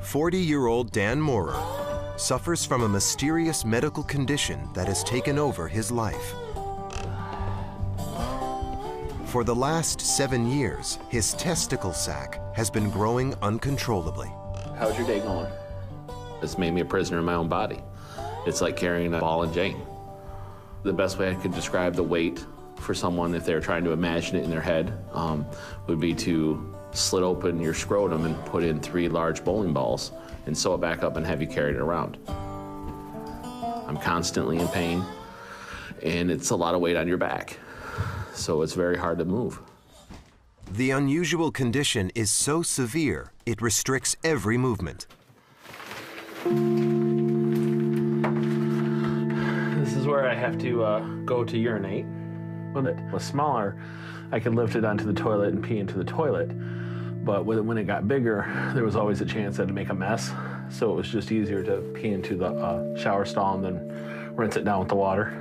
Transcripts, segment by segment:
40-year-old Dan Moorer suffers from a mysterious medical condition that has taken over his life. For the last 7 years, his testicle sac has been growing uncontrollably. How's your day going? It's made me a prisoner in my own body. It's like carrying a ball and chain. The best way I could describe the weight for someone, if they're trying to imagine it in their head, would be to slit open your scrotum and put in 3 large bowling balls and sew it back up and have you carry it around. I'm constantly in pain, and it's a lot of weight on your back, so it's very hard to move. The unusual condition is so severe, it restricts every movement. This is where I have to go to urinate. When it was smaller, I could lift it onto the toilet and pee into the toilet. But when it got bigger, there was always a chance that it'd make a mess. So it was just easier to pee into the shower stall and then rinse it down with the water.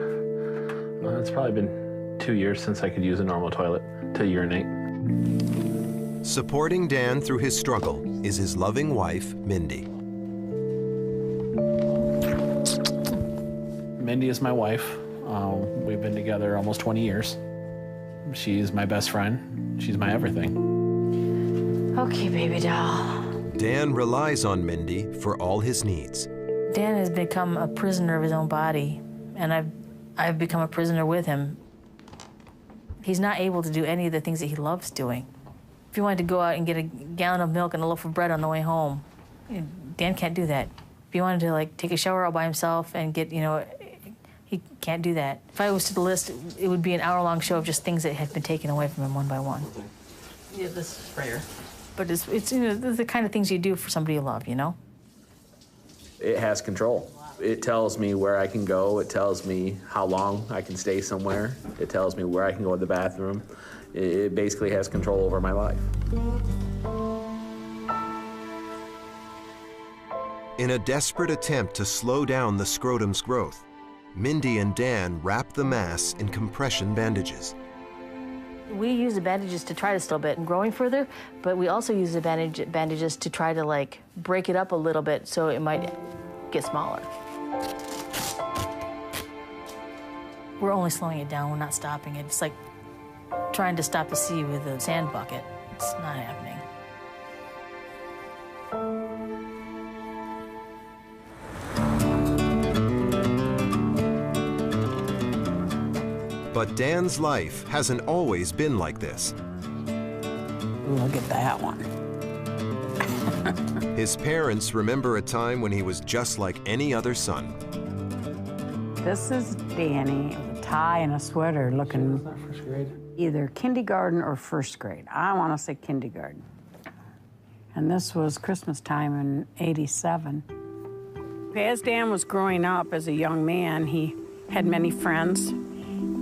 It's probably been 2 years since I could use a normal toilet to urinate. Supporting Dan through his struggle is his loving wife, Mindy. Mindy is my wife. We've been together almost 20 years. She's my best friend. She's my everything. Okay, baby doll. Dan relies on Mindy for all his needs. Dan has become a prisoner of his own body, and I've become a prisoner with him. He's not able to do any of the things that he loves doing. If he wanted to go out and get a gallon of milk and a loaf of bread on the way home, Dan can't do that. If he wanted to, like, take a shower all by himself and get, he can't do that. If I was to list, it would be an hour-long show of just things that have been taken away from him one by one. Yeah, this sprayer. But it's the kind of things you do for somebody you love, It has control. It tells me where I can go. It tells me how long I can stay somewhere. It tells me where I can go to the bathroom. It basically has control over my life. In a desperate attempt to slow down the scrotum's growth, Mindy and Dan wrap the mass in compression bandages. We use the bandages to try to stop it from growing further, but we also use the bandages to try to, break it up a little bit so it might get smaller. We're only slowing it down, we're not stopping it. It's like trying to stop a sea with a sand bucket. It's not happening. But Dan's life hasn't always been like this. Look at that one. His parents remember a time when he was just like any other son. This is Danny with a tie and a sweater looking First grade. either kindergarten or first grade. I want to say kindergarten. And this was Christmas time in '87. As Dan was growing up as a young man, he had many friends.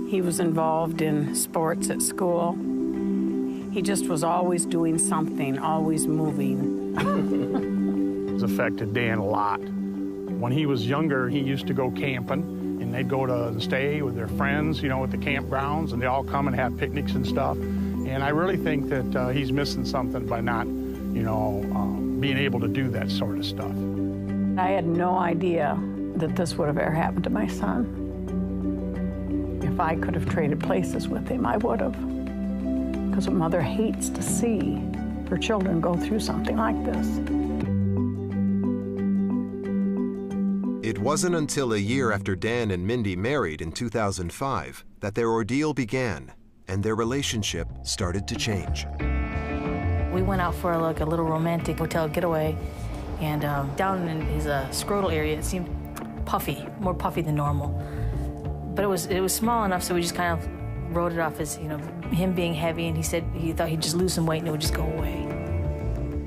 He was involved in sports at school. He just was always doing something, always moving. It's affected Dan a lot. When he was younger, he used to go camping, and they'd go to stay with their friends, at the campgrounds, and they all come and have picnics and stuff. And I really think that he's missing something by not, being able to do that sort of stuff. I had no idea that this would have ever happened to my son. If I could have traded places with him, I would have. Because a mother hates to see her children go through something like this. It wasn't until a year after Dan and Mindy married in 2005 that their ordeal began and their relationship started to change. We went out for a little romantic hotel getaway, and down in his scrotal area, it seemed puffy, more puffy than normal. But it was small enough, so we just kind of wrote it off as, him being heavy, and he said he thought he'd just lose some weight and it would just go away.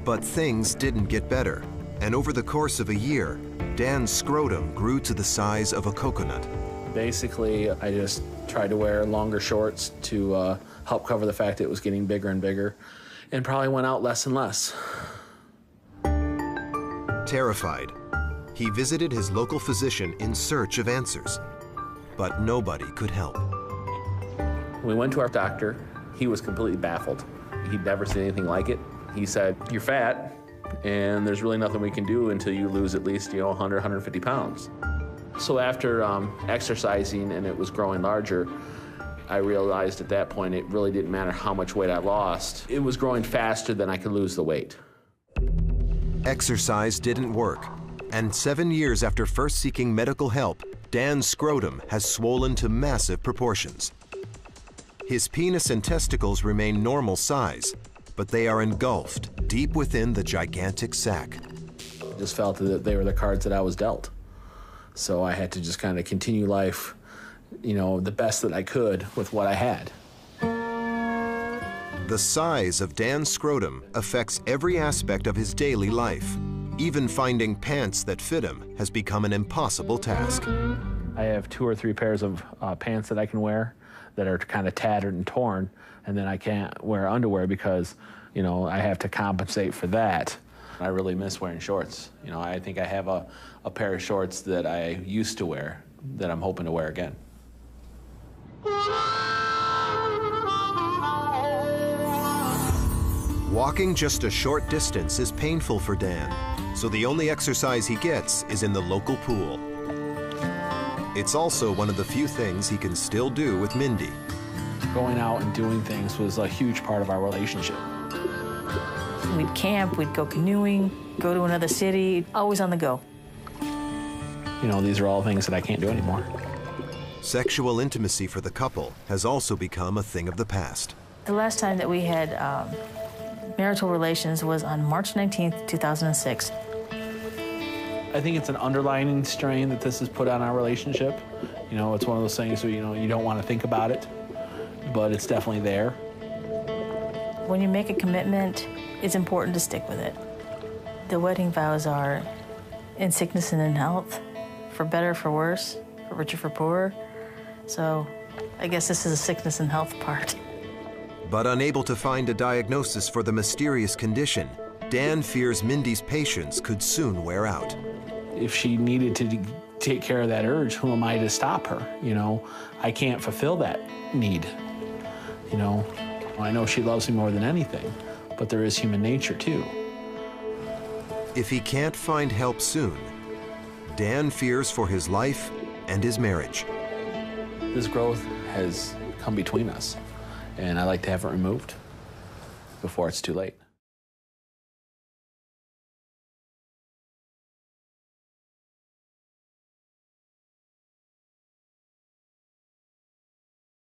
But things didn't get better, and over the course of a year, Dan's scrotum grew to the size of a coconut. Basically, I just tried to wear longer shorts to help cover the fact that it was getting bigger and bigger, and probably went out less and less. Terrified, he visited his local physician in search of answers, but nobody could help. We went to our doctor. He was completely baffled. He'd never seen anything like it. He said, "You're fat, and there's really nothing we can do until you lose at least, 100, 150 pounds. So after exercising and it was growing larger, I realized at that point it really didn't matter how much weight I lost. It was growing faster than I could lose the weight. Exercise didn't work, and 7 years after first seeking medical help, Dan's scrotum has swollen to massive proportions. His penis and testicles remain normal size, but they are engulfed deep within the gigantic sac. I just felt that they were the cards that I was dealt. So I had to just kind of continue life, the best that I could with what I had. The size of Dan's scrotum affects every aspect of his daily life. Even finding pants that fit him has become an impossible task. I have 2 or 3 pairs of pants that I can wear that are kind of tattered and torn, and then I can't wear underwear because, I have to compensate for that. I really miss wearing shorts. I think I have a pair of shorts that I used to wear that I'm hoping to wear again. Walking just a short distance is painful for Dan, so the only exercise he gets is in the local pool. It's also one of the few things he can still do with Mindy. Going out and doing things was a huge part of our relationship. We'd camp, we'd go canoeing, go to another city, always on the go. These are all things that I can't do anymore. Sexual intimacy for the couple has also become a thing of the past. The last time that we had marital relations was on March 19th, 2006. I think it's an underlining strain that this has put on our relationship. It's one of those things where, you don't want to think about it, but it's definitely there. When you make a commitment, it's important to stick with it. The wedding vows are in sickness and in health, for better, for worse, for richer, for poorer. So I guess this is a sickness and health part. But unable to find a diagnosis for the mysterious condition, Dan fears Mindy's patience could soon wear out. If she needed to take care of that urge, who am I to stop her? I can't fulfill that need. I know she loves me more than anything, but there is human nature too. If he can't find help soon, Dan fears for his life and his marriage. This growth has come between us, and I like to have it removed before it's too late.